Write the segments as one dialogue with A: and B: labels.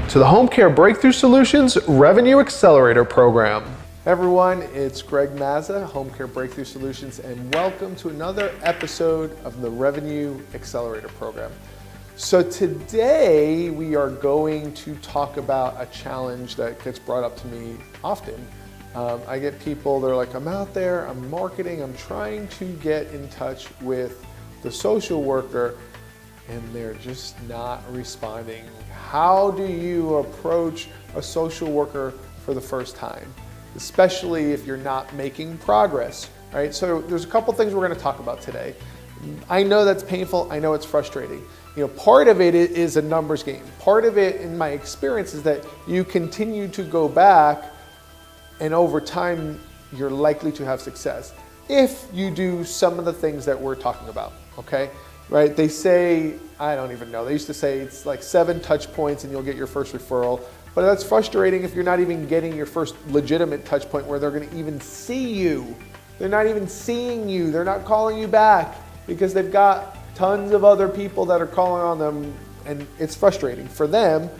A: to the Home Care Breakthrough Solutions Revenue Accelerator Program. Hey everyone, it's Greg Mazza, Home Care Breakthrough Solutions, and welcome to another episode of the Revenue Accelerator Program. So today we are going to talk about a challenge that gets brought up to me often. I get people, they're like, I'm out there, I'm marketing, I'm trying to get in touch with the social worker, and they're just not responding. How do you approach a social worker for the first time, especially if you're not making progress, right? So there's a couple things we're going to talk about today. I know that's painful. I know it's frustrating. Part of it is a numbers game. Part of it, in my experience, is that you continue to go back, and over time, you're likely to have success if you do some of the things that we're talking about, okay? Right? They say, I don't even know, they used to say it's like 7 touch points and you'll get your first referral. But that's frustrating if you're not even getting your first legitimate touch point where they're going to even see you. They're not even seeing you. They're not calling you back because they've got tons of other people that are calling on them, and it's frustrating for them.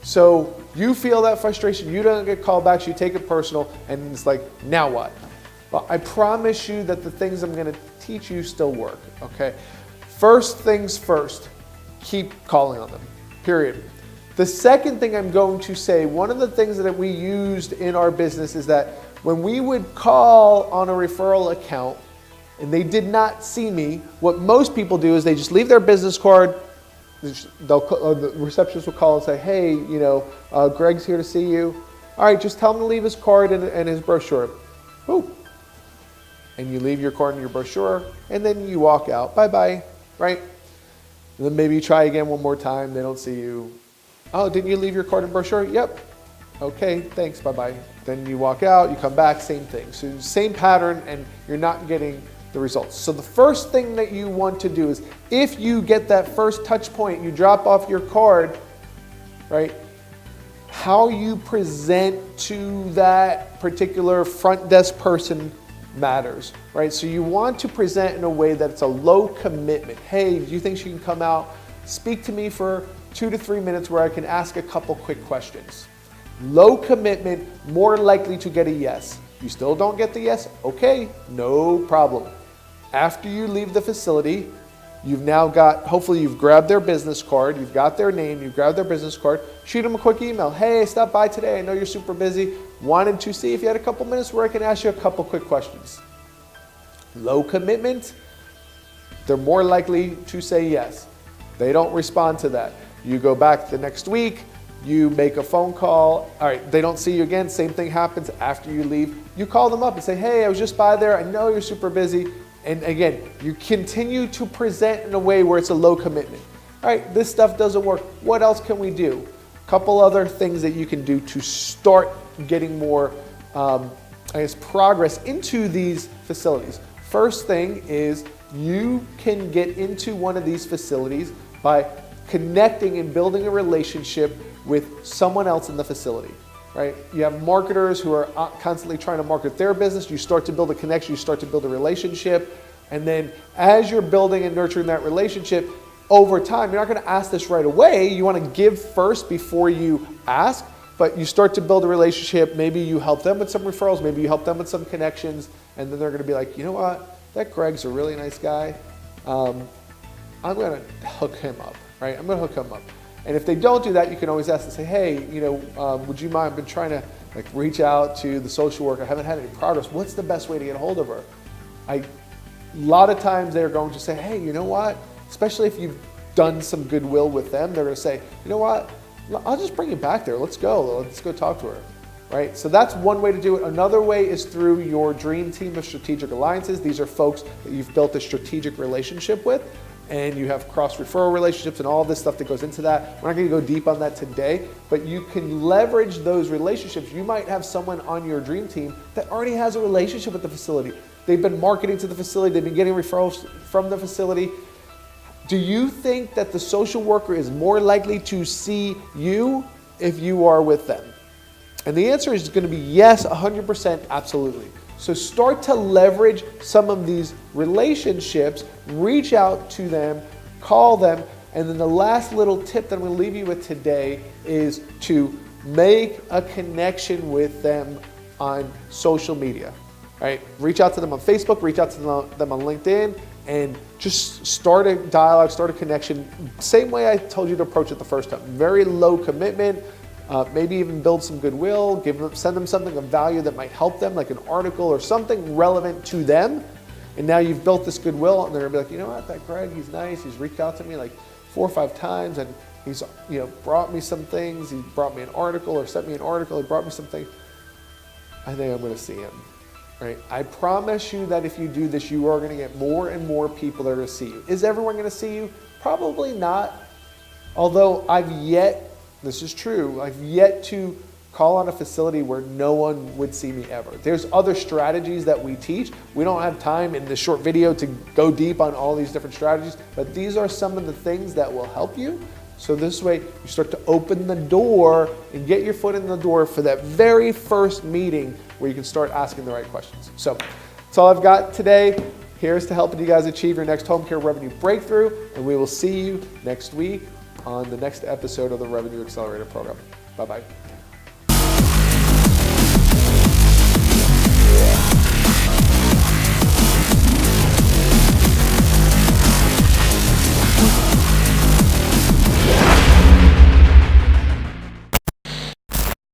A: So you feel that frustration, you don't get called back, so you take it personal, and it's like, now what? Well, I promise you that the things I'm going to teach you still work, okay? First things first, keep calling on them, period. The second thing I'm going to say, one of the things that we used in our business is that when we would call on a referral account and they did not see me, what most people do is they just leave their business card. The receptionist will call and say, hey, Greg's here to see you. All right, just tell him to leave his card and his brochure. Boom. And you leave your card and your brochure, and then you walk out. Bye-bye, right? And then maybe you try again one more time. They don't see you. Oh, didn't you leave your card and brochure? Yep. Okay, thanks, bye-bye. Then you walk out, you come back, same thing. So same pattern, and you're not getting the results. So the first thing that you want to do is, if you get that first touch point, you drop off your card, right? How you present to that particular front desk person matters, right? So you want to present in a way that it's a low commitment. Hey, do you think she can come out, speak to me for 2 to 3 minutes where I can ask a couple quick questions? Low commitment, more likely to get a yes. You still don't get the yes? Okay, no problem. After you leave the facility, you've now got, hopefully you've grabbed their business card, you've got their name, you've grabbed their business card, shoot them a quick email. Hey, stop by today, I know you're super busy. Wanted to see if you had a couple minutes where I can ask you a couple quick questions. Low commitment, they're more likely to say yes. They don't respond to that. You go back the next week, you make a phone call. All right, they don't see you again, same thing happens after you leave. You call them up and say, hey, I was just by there, I know you're super busy. And again, you continue to present in a way where it's a low commitment. All right, this stuff doesn't work. What else can we do? A couple other things that you can do to start getting more, progress into these facilities. First thing is you can get into one of these facilities by connecting and building a relationship with someone else in the facility, right? You have marketers who are constantly trying to market their business. You start to build a connection, you start to build a relationship. And then as you're building and nurturing that relationship, over time, you're not going to ask this right away. You want to give first before you ask, but you start to build a relationship. Maybe you help them with some referrals, maybe you help them with some connections, and then they're going to be like, you know what, that Greg's a really nice guy. I'm going to hook him up, right? I'm going to hook him up. And if they don't do that, you can always ask and say, hey, would you mind? I've been trying to reach out to the social worker. I haven't had any progress. What's the best way to get a hold of her? A lot of times they're going to say, hey, you know what? Especially if you've done some goodwill with them, they're going to say, you know what? I'll just bring you back there. Let's go talk to her, right? So that's one way to do it. Another way is through your dream team of strategic alliances. These are folks that you've built a strategic relationship with, and you have cross-referral relationships and all this stuff that goes into that. We're not going to go deep on that today, but you can leverage those relationships. You might have someone on your dream team that already has a relationship with the facility. They've been marketing to the facility. They've been getting referrals from the facility. Do you think that the social worker is more likely to see you if you are with them? And the answer is going to be yes, 100%, absolutely. So start to leverage some of these relationships, reach out to them, call them, And then the last little tip that I'm going to leave you with today is to make a connection with them on social media. Right? Reach out to them on Facebook, reach out to them on LinkedIn, and just start a dialogue, start a connection. Same way I told you to approach it the first time. Very low commitment, maybe even build some goodwill, send them something of value that might help them, like an article or something relevant to them. And now you've built this goodwill, and they're gonna be like, you know what, that Greg, he's nice, he's reached out to me like 4 or 5 times, and he's brought me some things, he brought me an article or sent me an article, he brought me something. I think I'm gonna see him. Right? I promise you that if you do this, you are going to get more and more people that are going to see you. Is everyone going to see you? Probably not. Although this is true, I've yet to call on a facility where no one would see me ever. There's other strategies that we teach. We don't have time in this short video to go deep on all these different strategies, but these are some of the things that will help you. So this way you start to open the door and get your foot in the door for that very first meeting where you can start asking the right questions. So that's all I've got today. Here's to helping you guys achieve your next home care revenue breakthrough, and we will see you next week on the next episode of the Revenue Accelerator program. Bye-bye.